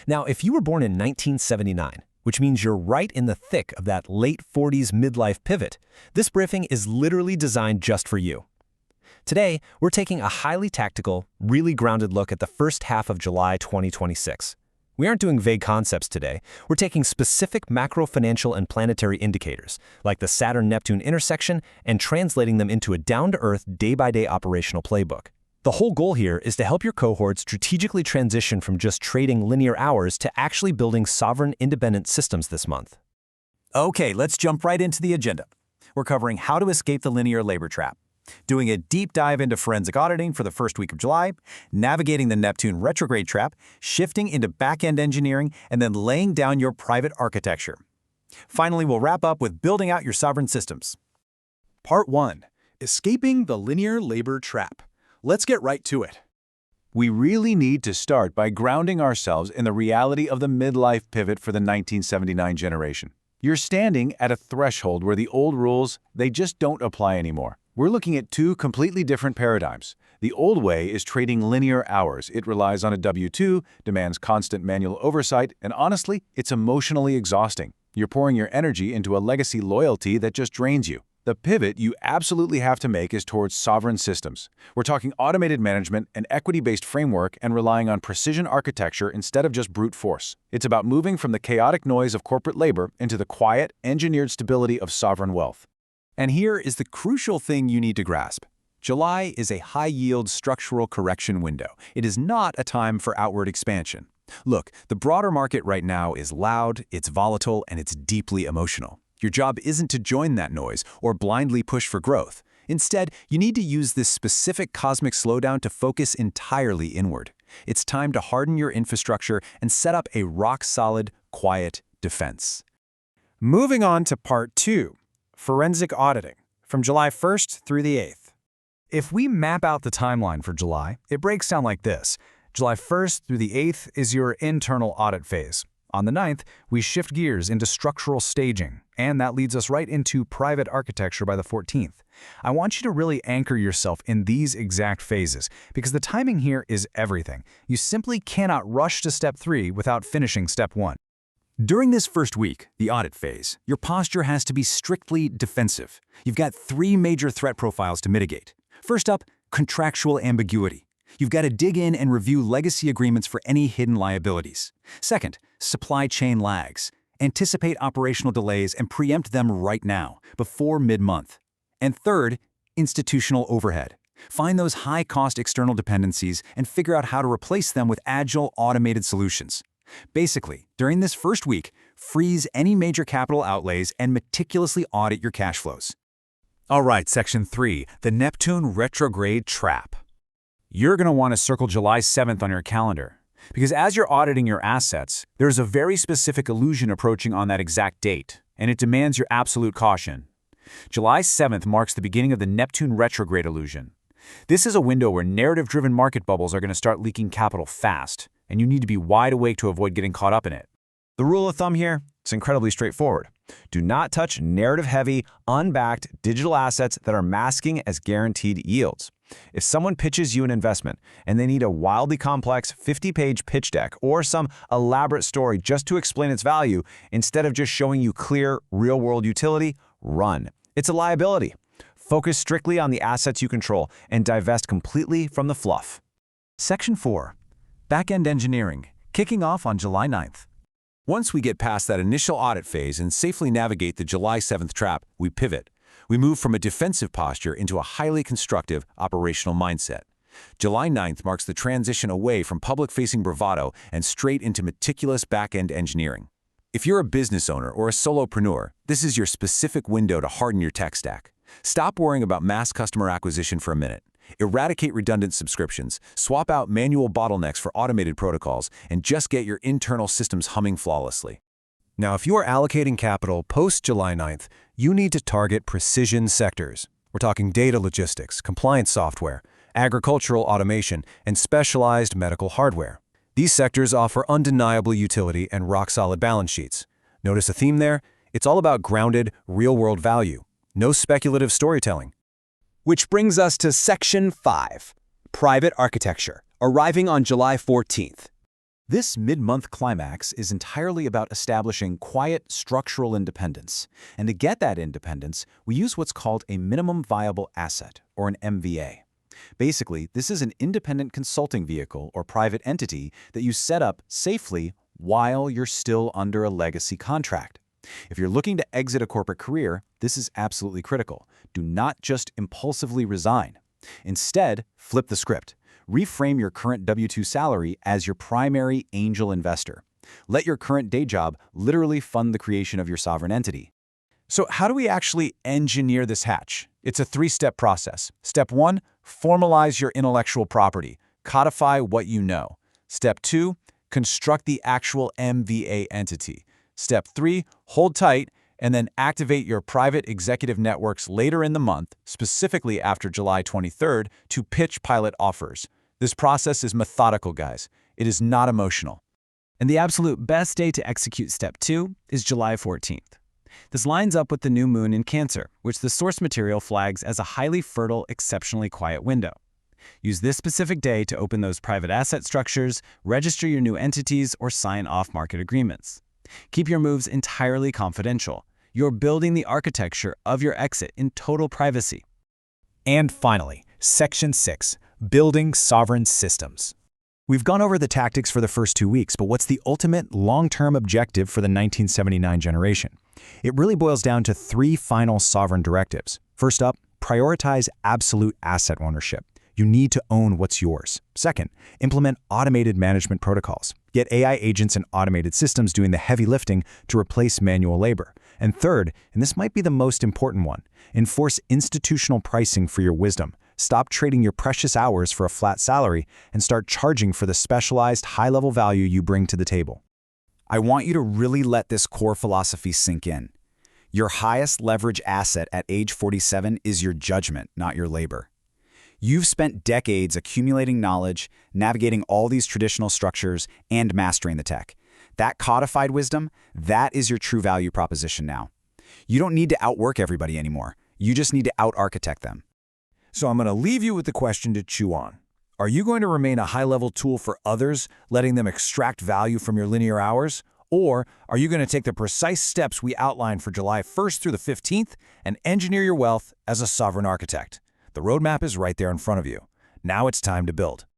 Now, if you were born in 1979, which means you're right in the thick of that late 40s midlife pivot, this briefing is literally designed just for you. Today, we're taking a highly tactical, really grounded look at the first half of July 2026. We aren't doing vague concepts today. We're taking specific macro-financial and planetary indicators, like the Saturn-Neptune intersection, and translating them into a down-to-earth, day-by-day operational playbook. The whole goal here is to help your cohort strategically transition from just trading linear hours to actually building sovereign, independent systems this month. Okay, let's jump right into the agenda. We're covering how to escape the linear labor trap, doing a deep dive into forensic auditing for the first week of July, navigating the Neptune retrograde trap, shifting into back-end engineering, and then laying down your private architecture. Finally, we'll wrap up with building out your sovereign systems. Part 1. Escaping the linear labor trap. Let's get right to it. We really need to start by grounding ourselves in the reality of the midlife pivot for the 1979 generation. You're standing at a threshold where the old rules, they just don't apply anymore. We're looking at two completely different paradigms. The old way is trading linear hours. It relies on a W-2, demands constant manual oversight, and honestly, it's emotionally exhausting. You're pouring your energy into a legacy loyalty that just drains you. The pivot you absolutely have to make is towards sovereign systems. We're talking automated management, an equity-based framework, and relying on precision architecture instead of just brute force. It's about moving from the chaotic noise of corporate labor into the quiet, engineered stability of sovereign wealth. And here is the crucial thing you need to grasp. July is a high-yield structural correction window. It is not a time for outward expansion. Look, the broader market right now is loud, it's volatile, and it's deeply emotional. Your job isn't to join that noise or blindly push for growth. Instead, you need to use this specific cosmic slowdown to focus entirely inward. It's time to harden your infrastructure and set up a rock-solid, quiet defense. Moving on to Part 2, Forensic Auditing, from July 1st through the 8th. If we map out the timeline for July, it breaks down like this. July 1st through the 8th is your internal audit phase. On the 9th, we shift gears into structural staging, and that leads us right into private architecture by the 14th. I want you to really anchor yourself in these exact phases, because the timing here is everything. You simply cannot rush to Step 3 without finishing Step 1. During this first week, the audit phase, your posture has to be strictly defensive. You've got three major threat profiles to mitigate. First up, contractual ambiguity. You've got to dig in and review legacy agreements for any hidden liabilities. Second, supply chain lags. Anticipate operational delays and preempt them right now, before mid-month. And third, institutional overhead. Find those high-cost external dependencies and figure out how to replace them with agile, automated solutions. Basically, during this first week, freeze any major capital outlays and meticulously audit your cash flows. All right, Section 3, the Neptune retrograde trap. You're going to want to circle July 7th on your calendar, because as you're auditing your assets, there's a very specific illusion approaching on that exact date, and it demands your absolute caution. July 7th marks the beginning of the Neptune retrograde illusion. This is a window where narrative-driven market bubbles are going to start leaking capital fast, and you need to be wide awake to avoid getting caught up in it. The rule of thumb here, it's incredibly straightforward. Do not touch narrative-heavy, unbacked digital assets that are masking as guaranteed yields. If someone pitches you an investment and they need a wildly complex 50-page pitch deck or some elaborate story just to explain its value, instead of just showing you clear, real-world utility, run. It's a liability. Focus strictly on the assets you control and divest completely from the fluff. Section 4, Back-end engineering, kicking off on July 9th. Once we get past that initial audit phase and safely navigate the July 7th trap, we pivot. We move from a defensive posture into a highly constructive operational mindset. July 9th marks the transition away from public-facing bravado and straight into meticulous back-end engineering. If you're a business owner or a solopreneur, this is your specific window to harden your tech stack. Stop worrying about mass customer acquisition for a minute. Eradicate redundant subscriptions, swap out manual bottlenecks for automated protocols, and just get your internal systems humming flawlessly. Now, if you are allocating capital post-July 9th, you need to target precision sectors. We're talking data logistics, compliance software, agricultural automation, and specialized medical hardware. These sectors offer undeniable utility and rock-solid balance sheets. Notice a theme there? It's all about grounded, real-world value. No speculative storytelling. Which brings us to Section 5, Private Architecture, arriving on July 14th. This mid-month climax is entirely about establishing quiet structural independence. And to get that independence, we use what's called a minimum viable asset, or an MVA. Basically, this is an independent consulting vehicle or private entity that you set up safely while you're still under a legacy contract. If you're looking to exit a corporate career, this is absolutely critical. Do not just impulsively resign. Instead, flip the script. Reframe your current W-2 salary as your primary angel investor. Let your current day job literally fund the creation of your sovereign entity. So how do we actually engineer this hatch? It's a three-step process. Step 1, formalize your intellectual property. Codify what you know. Step 2, construct the actual MVA entity. Step 3, hold tight, and then activate your private executive networks later in the month, specifically after July 23rd, to pitch pilot offers. This process is methodical, guys. It is not emotional. And the absolute best day to execute Step 2 is July 14th. This lines up with the new moon in Cancer, which the source material flags as a highly fertile, exceptionally quiet window. Use this specific day to open those private asset structures, register your new entities, or sign off-market agreements. Keep your moves entirely confidential. You're building the architecture of your exit in total privacy. And finally, Section 6, Building Sovereign Systems. We've gone over the tactics for the first 2 weeks, but what's the ultimate long-term objective for the 1979 generation? It really boils down to 3 final sovereign directives. First up, prioritize absolute asset ownership. You need to own what's yours. Second, implement automated management protocols. Get AI agents and automated systems doing the heavy lifting to replace manual labor. And third, and this might be the most important one, enforce institutional pricing for your wisdom. Stop trading your precious hours for a flat salary and start charging for the specialized high-level value you bring to the table. I want you to really let this core philosophy sink in. Your highest leverage asset at age 47 is your judgment, not your labor. You've spent decades accumulating knowledge, navigating all these traditional structures, and mastering the tech. That codified wisdom, that is your true value proposition now. You don't need to outwork everybody anymore. You just need to out-architect them. So I'm going to leave you with the question to chew on. Are you going to remain a high-level tool for others, letting them extract value from your linear hours? Or are you going to take the precise steps we outlined for July 1st through the 15th and engineer your wealth as a sovereign architect? The roadmap is right there in front of you. Now it's time to build.